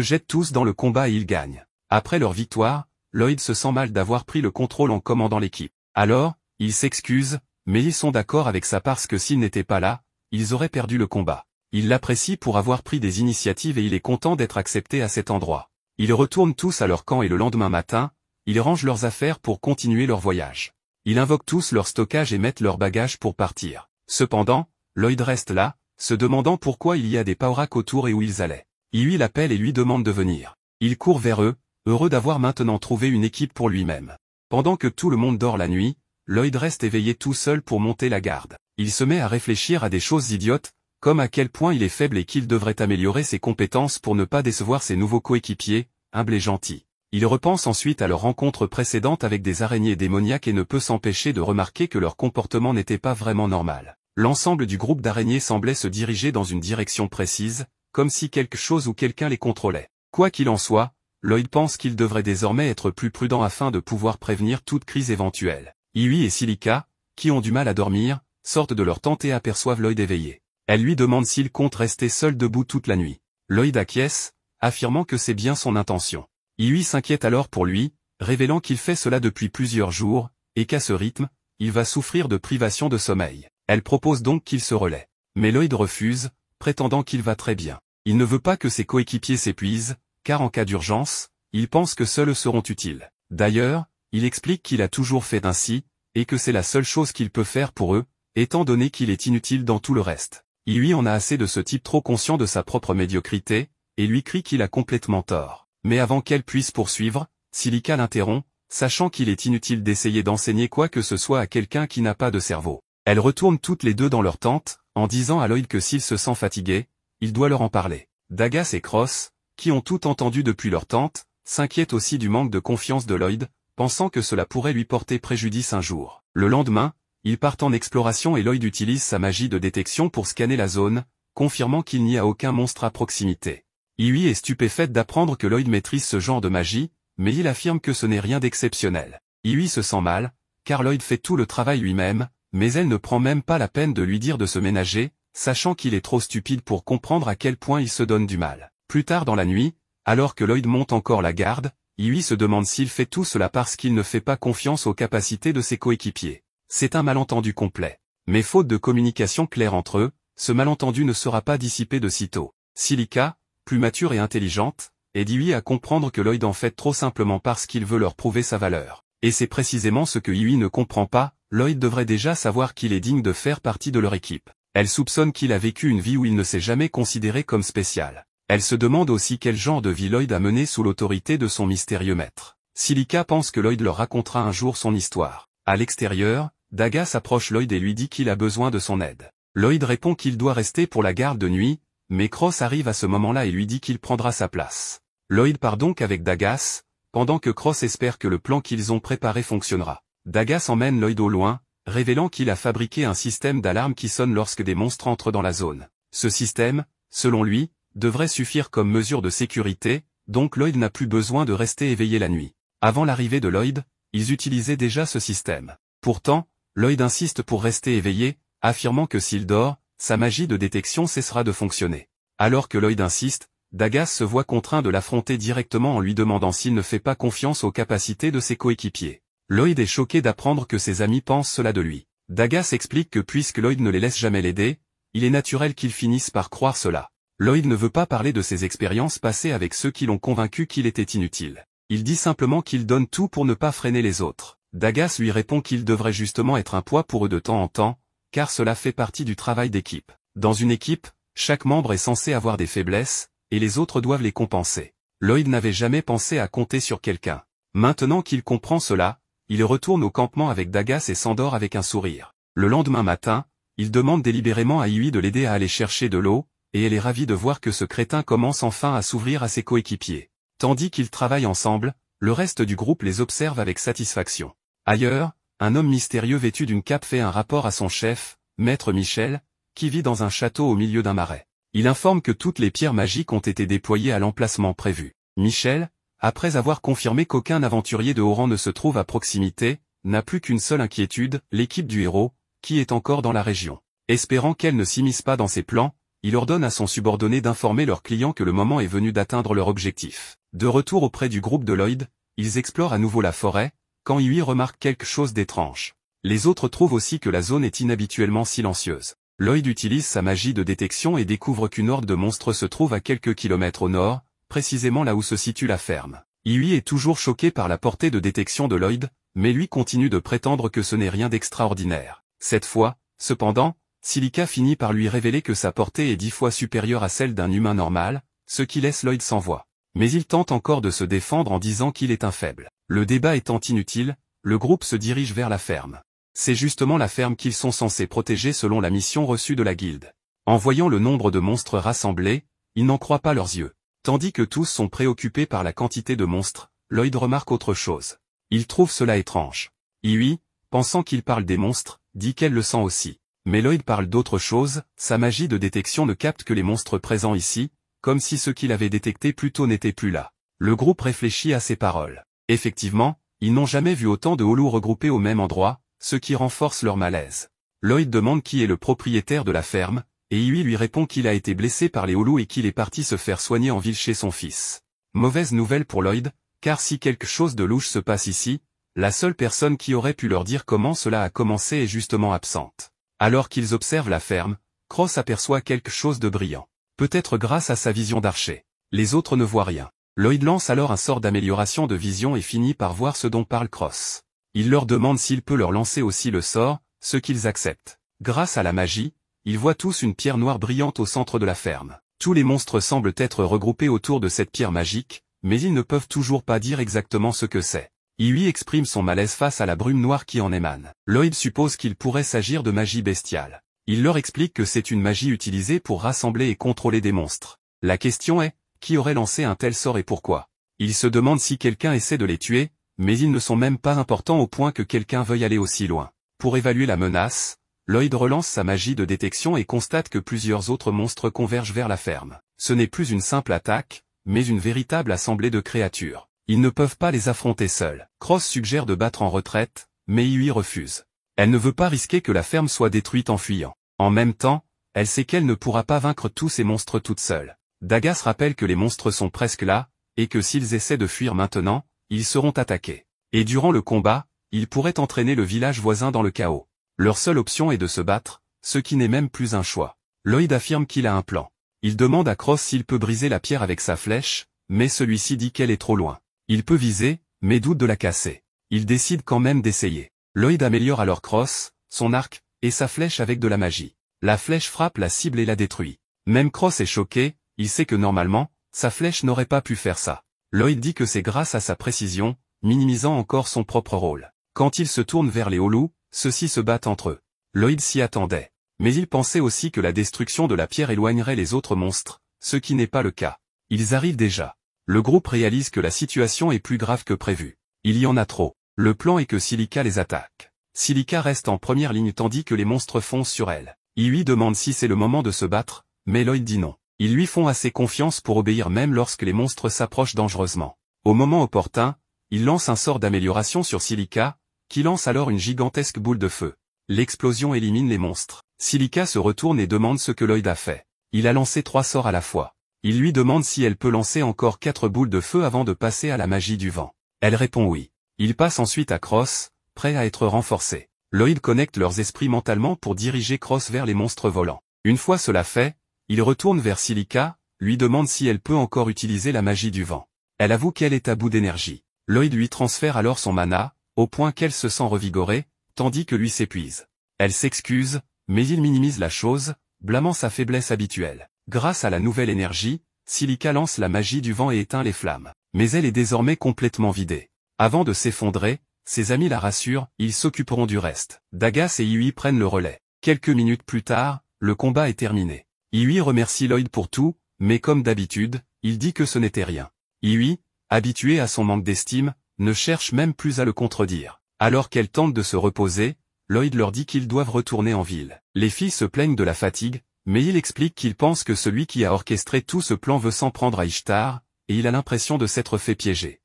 S1: jettent tous dans le combat et ils gagnent. Après leur victoire, Lloyd se sent mal d'avoir pris le contrôle en commandant l'équipe. Alors, il s'excuse, mais ils sont d'accord avec ça parce que s'il n'était pas là, ils auraient perdu le combat. Il l'apprécie pour avoir pris des initiatives et il est content d'être accepté à cet endroit. Ils retournent tous à leur camp et le lendemain matin, ils rangent leurs affaires pour continuer leur voyage. Ils invoquent tous leur stockage et mettent leurs bagages pour partir. Cependant, Lloyd reste là, se demandant pourquoi il y a des Paorak autour et où ils allaient. Iwi l'appelle et lui demande de venir. Il court vers eux, heureux d'avoir maintenant trouvé une équipe pour lui-même. Pendant que tout le monde dort la nuit, Lloyd reste éveillé tout seul pour monter la garde. Il se met à réfléchir à des choses idiotes, comme à quel point il est faible et qu'il devrait améliorer ses compétences pour ne pas décevoir ses nouveaux coéquipiers, humbles et gentils. Il repense ensuite à leur rencontre précédente avec des araignées démoniaques et ne peut s'empêcher de remarquer que leur comportement n'était pas vraiment normal. L'ensemble du groupe d'araignées semblait se diriger dans une direction précise, comme si quelque chose ou quelqu'un les contrôlait. Quoi qu'il en soit, Lloyd pense qu'il devrait désormais être plus prudent afin de pouvoir prévenir toute crise éventuelle. Iwi et Silica, qui ont du mal à dormir, sortent de leur tente et aperçoivent Lloyd éveillé. Elle lui demande s'il compte rester seul debout toute la nuit. Lloyd acquiesce, affirmant que c'est bien son intention. Iwi s'inquiète alors pour lui, révélant qu'il fait cela depuis plusieurs jours, et qu'à ce rythme, il va souffrir de privation de sommeil. Elle propose donc qu'il se relaie. Mais Lloyd refuse, prétendant qu'il va très bien. Il ne veut pas que ses coéquipiers s'épuisent, car en cas d'urgence, il pense que seuls eux seront utiles. D'ailleurs, il explique qu'il a toujours fait ainsi, et que c'est la seule chose qu'il peut faire pour eux, étant donné qu'il est inutile dans tout le reste. Iwi en a assez de ce type trop conscient de sa propre médiocrité, et lui crie qu'il a complètement tort. Mais avant qu'elle puisse poursuivre, Silica l'interrompt, sachant qu'il est inutile d'essayer d'enseigner quoi que ce soit à quelqu'un qui n'a pas de cerveau. Elles retournent toutes les deux dans leur tente, en disant à Lloyd que s'il se sent fatigué, il doit leur en parler. Dagas et Cross, qui ont tout entendu depuis leur tente, s'inquiètent aussi du manque de confiance de Lloyd, pensant que cela pourrait lui porter préjudice un jour. Le lendemain, ils partent en exploration et Lloyd utilise sa magie de détection pour scanner la zone, confirmant qu'il n'y a aucun monstre à proximité. Iwi est stupéfaite d'apprendre que Lloyd maîtrise ce genre de magie, mais il affirme que ce n'est rien d'exceptionnel. Iwi se sent mal, car Lloyd fait tout le travail lui-même, mais elle ne prend même pas la peine de lui dire de se ménager, sachant qu'il est trop stupide pour comprendre à quel point il se donne du mal. Plus tard dans la nuit, alors que Lloyd monte encore la garde, Iwi se demande s'il fait tout cela parce qu'il ne fait pas confiance aux capacités de ses coéquipiers. C'est un malentendu complet. Mais faute de communication claire entre eux, ce malentendu ne sera pas dissipé de sitôt. Silica, plus mature et intelligente, aide Iwi à comprendre que Lloyd en fait trop simplement parce qu'il veut leur prouver sa valeur. Et c'est précisément ce que Iwi ne comprend pas, Lloyd devrait déjà savoir qu'il est digne de faire partie de leur équipe. Elle soupçonne qu'il a vécu une vie où il ne s'est jamais considéré comme spécial. Elle se demande aussi quel genre de vie Lloyd a mené sous l'autorité de son mystérieux maître. Silica pense que Lloyd leur racontera un jour son histoire. À l'extérieur, Dagas approche Lloyd et lui dit qu'il a besoin de son aide. Lloyd répond qu'il doit rester pour la garde de nuit, mais Cross arrive à ce moment-là et lui dit qu'il prendra sa place. Lloyd part donc avec Dagas, pendant que Cross espère que le plan qu'ils ont préparé fonctionnera. Dagas emmène Lloyd au loin, révélant qu'il a fabriqué un système d'alarme qui sonne lorsque des monstres entrent dans la zone. Ce système, selon lui, devrait suffire comme mesure de sécurité, donc Lloyd n'a plus besoin de rester éveillé la nuit. Avant l'arrivée de Lloyd, ils utilisaient déjà ce système. Pourtant, Lloyd insiste pour rester éveillé, affirmant que s'il dort, sa magie de détection cessera de fonctionner. Alors que Lloyd insiste, Dagas se voit contraint de l'affronter directement en lui demandant s'il ne fait pas confiance aux capacités de ses coéquipiers. Lloyd est choqué d'apprendre que ses amis pensent cela de lui. Dagas explique que puisque Lloyd ne les laisse jamais l'aider, il est naturel qu'ils finissent par croire cela. Lloyd ne veut pas parler de ses expériences passées avec ceux qui l'ont convaincu qu'il était inutile. Il dit simplement qu'il donne tout pour ne pas freiner les autres. Dagas lui répond qu'il devrait justement être un poids pour eux de temps en temps, car cela fait partie du travail d'équipe. Dans une équipe, chaque membre est censé avoir des faiblesses, et les autres doivent les compenser. Lloyd n'avait jamais pensé à compter sur quelqu'un. Maintenant qu'il comprend cela, il retourne au campement avec Dagas et s'endort avec un sourire. Le lendemain matin, il demande délibérément à Iui de l'aider à aller chercher de l'eau, et elle est ravie de voir que ce crétin commence enfin à s'ouvrir à ses coéquipiers. Tandis qu'ils travaillent ensemble, le reste du groupe les observe avec satisfaction. Ailleurs, un homme mystérieux vêtu d'une cape fait un rapport à son chef, Maître Michel, qui vit dans un château au milieu d'un marais. Il informe que toutes les pierres magiques ont été déployées à l'emplacement prévu. Michel, après avoir confirmé qu'aucun aventurier de haut rang ne se trouve à proximité, n'a plus qu'une seule inquiétude, l'équipe du héros, qui est encore dans la région. Espérant qu'elle ne s'immisce pas dans ses plans, il ordonne à son subordonné d'informer leurs clients que le moment est venu d'atteindre leur objectif. De retour auprès du groupe de Lloyd, ils explorent à nouveau la forêt, quand Iui remarque quelque chose d'étrange. Les autres trouvent aussi que la zone est inhabituellement silencieuse. Lloyd utilise sa magie de détection et découvre qu'une horde de monstres se trouve à quelques kilomètres au nord, précisément là où se situe la ferme. Iui est toujours choqué par la portée de détection de Lloyd, mais lui continue de prétendre que ce n'est rien d'extraordinaire. Cette fois, cependant, Silica finit par lui révéler que sa portée est 10 fois supérieure à celle d'un humain normal, ce qui laisse Lloyd sans voix. Mais il tente encore de se défendre en disant qu'il est un faible. Le débat étant inutile, le groupe se dirige vers la ferme. C'est justement la ferme qu'ils sont censés protéger selon la mission reçue de la guilde. En voyant le nombre de monstres rassemblés, ils n'en croient pas leurs yeux. Tandis que tous sont préoccupés par la quantité de monstres, Lloyd remarque autre chose. Il trouve cela étrange. Iui, pensant qu'il parle des monstres, dit qu'elle le sent aussi. Mais Lloyd parle d'autre chose, sa magie de détection ne capte que les monstres présents ici, comme si ceux qu'il avait détectés plus tôt n'étaient plus là. Le groupe réfléchit à ces paroles. Effectivement, ils n'ont jamais vu autant de holous regroupés au même endroit, ce qui renforce leur malaise. Lloyd demande qui est le propriétaire de la ferme, et Iui lui répond qu'il a été blessé par les holous et qu'il est parti se faire soigner en ville chez son fils. Mauvaise nouvelle pour Lloyd, car si quelque chose de louche se passe ici, la seule personne qui aurait pu leur dire comment cela a commencé est justement absente. Alors qu'ils observent la ferme, Cross aperçoit quelque chose de brillant. Peut-être grâce à sa vision d'archer. Les autres ne voient rien. Lloyd lance alors un sort d'amélioration de vision et finit par voir ce dont parle Cross. Il leur demande s'il peut leur lancer aussi le sort, ce qu'ils acceptent. Grâce à la magie, ils voient tous une pierre noire brillante au centre de la ferme. Tous les monstres semblent être regroupés autour de cette pierre magique, mais ils ne peuvent toujours pas dire exactement ce que c'est. Iui exprime son malaise face à la brume noire qui en émane. Lloyd suppose qu'il pourrait s'agir de magie bestiale. Il leur explique que c'est une magie utilisée pour rassembler et contrôler des monstres. La question est, qui aurait lancé un tel sort et pourquoi? Il se demande si quelqu'un essaie de les tuer, mais ils ne sont même pas importants au point que quelqu'un veuille aller aussi loin. Pour évaluer la menace, Lloyd relance sa magie de détection et constate que plusieurs autres monstres convergent vers la ferme. Ce n'est plus une simple attaque, mais une véritable assemblée de créatures. Ils ne peuvent pas les affronter seuls. Cross suggère de battre en retraite, mais Iui refuse. Elle ne veut pas risquer que la ferme soit détruite en fuyant. En même temps, elle sait qu'elle ne pourra pas vaincre tous ces monstres toute seule. Dagas rappelle que les monstres sont presque là, et que s'ils essaient de fuir maintenant, ils seront attaqués. Et durant le combat, ils pourraient entraîner le village voisin dans le chaos. Leur seule option est de se battre, ce qui n'est même plus un choix. Lloyd affirme qu'il a un plan. Il demande à Cross s'il peut briser la pierre avec sa flèche, mais celui-ci dit qu'elle est trop loin. Il peut viser, mais doute de la casser. Il décide quand même d'essayer. Lloyd améliore alors Cross, son arc, et sa flèche avec de la magie. La flèche frappe la cible et la détruit. Même Cross est choqué, il sait que normalement, sa flèche n'aurait pas pu faire ça. Lloyd dit que c'est grâce à sa précision, minimisant encore son propre rôle. Quand il se tourne vers les holous, ceux-ci se battent entre eux. Lloyd s'y attendait. Mais il pensait aussi que la destruction de la pierre éloignerait les autres monstres, ce qui n'est pas le cas. Ils arrivent déjà. Le groupe réalise que la situation est plus grave que prévu. Il y en a trop. Le plan est que Silica les attaque. Silica reste en première ligne tandis que les monstres foncent sur elle. Il lui demande si c'est le moment de se battre, mais Lloyd dit non. Ils lui font assez confiance pour obéir même lorsque les monstres s'approchent dangereusement. Au moment opportun, il lance un sort d'amélioration sur Silica, qui lance alors une gigantesque boule de feu. L'explosion élimine les monstres. Silica se retourne et demande ce que Lloyd a fait. Il a lancé 3 sorts à la fois. Il lui demande si elle peut lancer encore 4 boules de feu avant de passer à la magie du vent. Elle répond oui. Il passe ensuite à Cross, prêt à être renforcé. Lloyd connecte leurs esprits mentalement pour diriger Cross vers les monstres volants. Une fois cela fait, il retourne vers Silica, lui demande si elle peut encore utiliser la magie du vent. Elle avoue qu'elle est à bout d'énergie. Lloyd lui transfère alors son mana, au point qu'elle se sent revigorée, tandis que lui s'épuise. Elle s'excuse, mais il minimise la chose, blâmant sa faiblesse habituelle. Grâce à la nouvelle énergie, Silica lance la magie du vent et éteint les flammes. Mais elle est désormais complètement vidée. Avant de s'effondrer, ses amis la rassurent, ils s'occuperont du reste. Dagas et Yui prennent le relais. Quelques minutes plus tard, le combat est terminé. Yui remercie Lloyd pour tout, mais comme d'habitude, il dit que ce n'était rien. Yui, habitué à son manque d'estime, ne cherche même plus à le contredire. Alors qu'elle tente de se reposer, Lloyd leur dit qu'ils doivent retourner en ville. Les filles se plaignent de la fatigue, mais il explique qu'il pense que celui qui a orchestré tout ce plan veut s'en prendre à Ishtar, et il a l'impression de s'être fait piéger.